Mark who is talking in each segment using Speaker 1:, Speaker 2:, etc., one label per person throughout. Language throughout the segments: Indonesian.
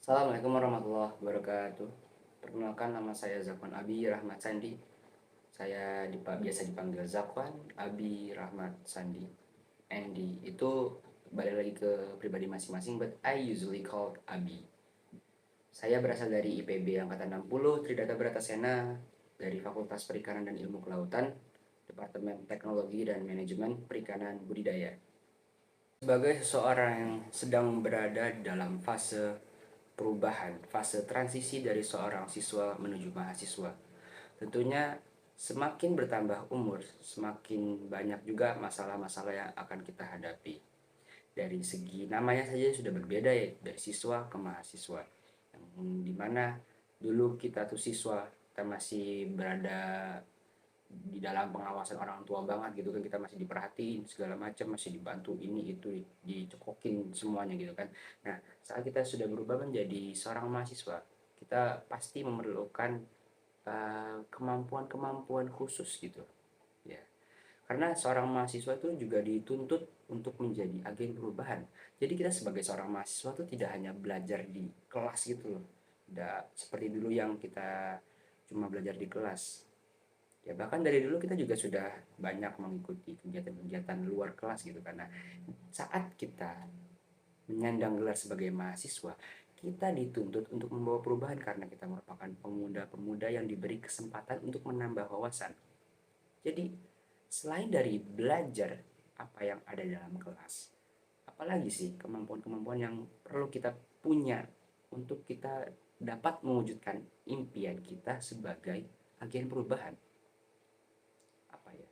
Speaker 1: Assalamualaikum warahmatullahi wabarakatuh. Perkenalkan, nama saya Zakwan Abi Rahmat Sandi. Saya biasa dipanggil Zakwan Abi Rahmat Sandi. Andy itu balik lagi ke pribadi masing-masing, but I usually called Abi. Saya berasal dari IPB Angkatan 60, Tridata Bratasena, dari Fakultas Perikanan dan Ilmu Kelautan, Departemen Teknologi dan Manajemen Perikanan Budidaya. Sebagai seseorang yang sedang berada dalam fase perubahan, fase transisi dari seorang siswa menuju mahasiswa. Tentunya semakin bertambah umur, semakin banyak juga masalah-masalah yang akan kita hadapi. Dari segi namanya saja sudah berbeda ya, dari siswa ke mahasiswa. Yang dimana dulu kita tuh siswa, kita masih berada di dalam pengawasan orang tua banget gitu kan, kita masih diperhatiin segala macam, masih dibantu ini itu, dicekokin semuanya gitu kan. Nah, saat kita sudah berubah menjadi seorang mahasiswa, kita pasti memerlukan kemampuan-kemampuan khusus gitu ya, karena seorang mahasiswa itu juga dituntut untuk menjadi agen perubahan. Jadi kita sebagai seorang mahasiswa itu tidak hanya belajar di kelas gitu loh, tidak seperti dulu yang kita cuma belajar di kelas. Ya bahkan dari dulu kita juga sudah banyak mengikuti kegiatan-kegiatan luar kelas gitu, karena saat kita menyandang gelar sebagai mahasiswa, kita dituntut untuk membawa perubahan karena kita merupakan pemuda-pemuda yang diberi kesempatan untuk menambah wawasan. Jadi selain dari belajar apa yang ada dalam kelas, apalagi sih kemampuan-kemampuan yang perlu kita punya untuk kita dapat mewujudkan impian kita sebagai agen perubahan? Apa ya?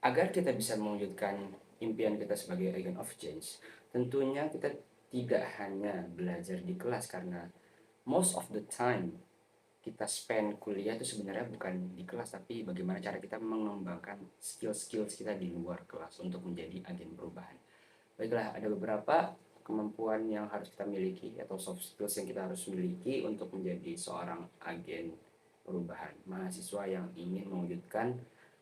Speaker 1: Agar kita bisa mewujudkan impian kita sebagai agent of change, tentunya kita tidak hanya belajar di kelas, karena most of the time kita spend kuliah itu sebenarnya bukan di kelas, tapi bagaimana cara kita mengembangkan skill-skill kita di luar kelas untuk menjadi agen perubahan. Baiklah, ada beberapa kemampuan yang harus kita miliki atau soft skills yang kita harus miliki untuk menjadi seorang agen perubahan, mahasiswa yang ingin mewujudkan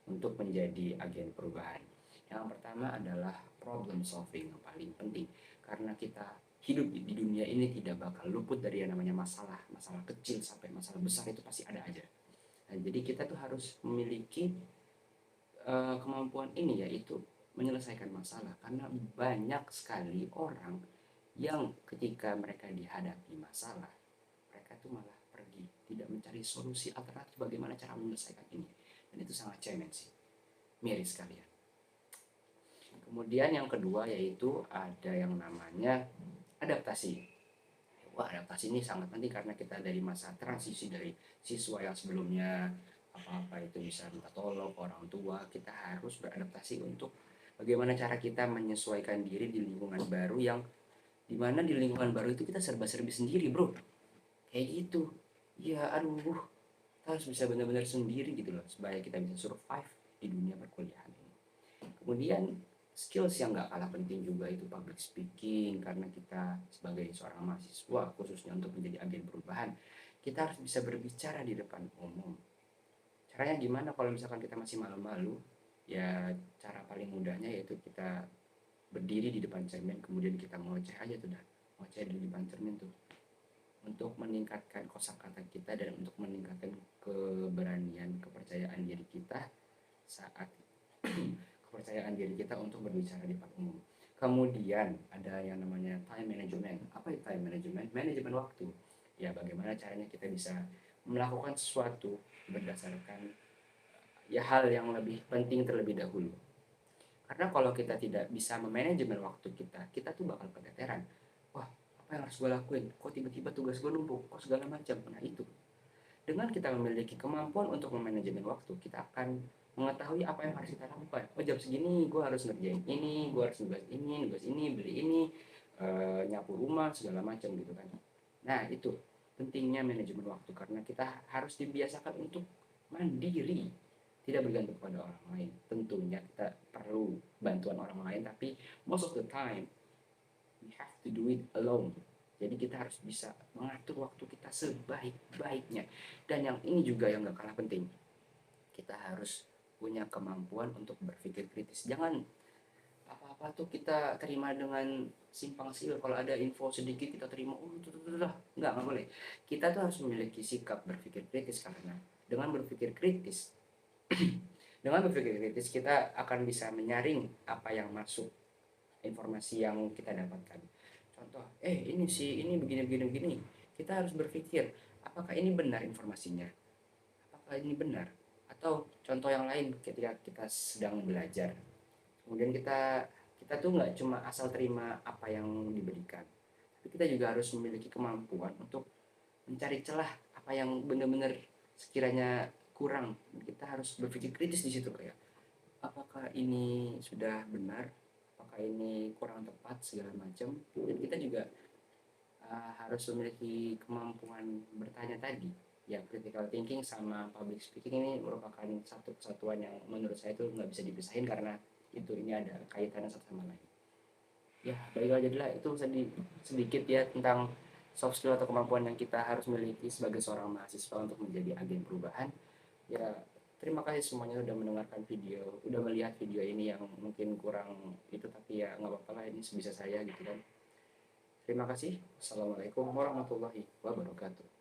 Speaker 1: untuk menjadi agen perubahan. Yang pertama adalah problem solving, yang paling penting, karena kita hidup di dunia ini tidak bakal luput dari yang namanya masalah. Masalah kecil sampai masalah besar itu pasti ada aja. Nah, jadi kita tuh harus memiliki kemampuan ini, yaitu menyelesaikan masalah, karena banyak sekali orang yang ketika mereka dihadapi masalah, mereka tuh malah pergi, tidak mencari solusi alternatif bagaimana cara menyelesaikan ini, dan itu sangat cemen sih, miris sekalian. Kemudian yang kedua yaitu ada yang namanya adaptasi. Wah, adaptasi ini sangat penting karena kita dari masa transisi dari siswa yang sebelumnya apa-apa itu bisa minta tolong orang tua, kita harus beradaptasi untuk bagaimana cara kita menyesuaikan diri di lingkungan baru, yang dimana di lingkungan baru itu kita serba-serbi sendiri bro, kayak gitu. Ya aduh, kita harus bisa benar-benar sendiri gitu loh supaya kita bisa survive di dunia perkuliahan ini. Kemudian skills yang gak kalah penting juga itu public speaking, karena kita sebagai seorang mahasiswa khususnya untuk menjadi agen perubahan, kita harus bisa berbicara di depan umum. Caranya gimana kalau misalkan kita masih malu-malu? Ya cara paling mudahnya yaitu kita berdiri di depan cermin, kemudian kita ngoceh aja tuh dah, ngoceh di depan cermin tuh, untuk meningkatkan kosakata kita dan untuk meningkatkan keberanian, kepercayaan diri kita saat kepercayaan diri kita untuk berbicara di depan umum. Kemudian ada yang namanya time management. Apa itu time management? Manajemen waktu. Ya bagaimana caranya kita bisa melakukan sesuatu berdasarkan ya hal yang lebih penting terlebih dahulu. Karena kalau kita tidak bisa memanajemen waktu kita, kita tuh bakal keteteran. Wah, apa yang harus gue lakuin? Kok tiba-tiba tugas gue numpuk? Kok segala macam? Nah itu, dengan kita memiliki kemampuan untuk memanajemen waktu, kita akan mengetahui apa yang harus kita lakukan. Oh, jam segini gue harus ngerjain ini, gue harus nugas ini, beli ini, nyapu rumah, segala macam gitu kan. Nah, itu pentingnya manajemen waktu, karena kita harus dibiasakan untuk mandiri, tidak bergantung pada orang lain. Tentunya kita perlu bantuan orang lain, tapi most of the time we have to do it alone. Jadi kita harus bisa mengatur waktu kita sebaik-baiknya. Dan yang ini juga yang gak kalah penting, kita harus punya kemampuan untuk berpikir kritis. Jangan apa-apa tuh kita terima dengan simpang siur. Kalau ada info sedikit kita terima, nggak boleh. Kita tuh harus memiliki sikap berpikir kritis, karena dengan berpikir kritis dengan berpikir kritis kita akan bisa menyaring apa yang masuk, informasi yang kita dapatkan. Contoh, ini sih, ini begini begini begini. Kita harus berpikir, apakah ini benar informasinya? Apakah ini benar? Atau contoh yang lain, ketika kita sedang belajar, kemudian kita kita tuh nggak cuma asal terima apa yang diberikan, tapi kita juga harus memiliki kemampuan untuk mencari celah apa yang benar-benar sekiranya kurang. Kita harus berpikir kritis di situ, kayak apakah ini sudah benar, apakah ini kurang tepat, segala macam. Dan kita juga harus memiliki kemampuan bertanya tadi. Ya, critical thinking sama public speaking ini merupakan satu kesatuan yang menurut saya itu nggak bisa dipisahin, karena ini ada kaitannya satu sama lain. Ya, baik aja lah, itu sedikit ya tentang soft skill atau kemampuan yang kita harus miliki sebagai seorang mahasiswa untuk menjadi agen perubahan. Ya, terima kasih semuanya udah mendengarkan video, udah melihat video ini yang mungkin kurang itu, tapi ya nggak apa-apa lah, ini sebisa saya gitu kan. Terima kasih. Assalamualaikum warahmatullahi wabarakatuh.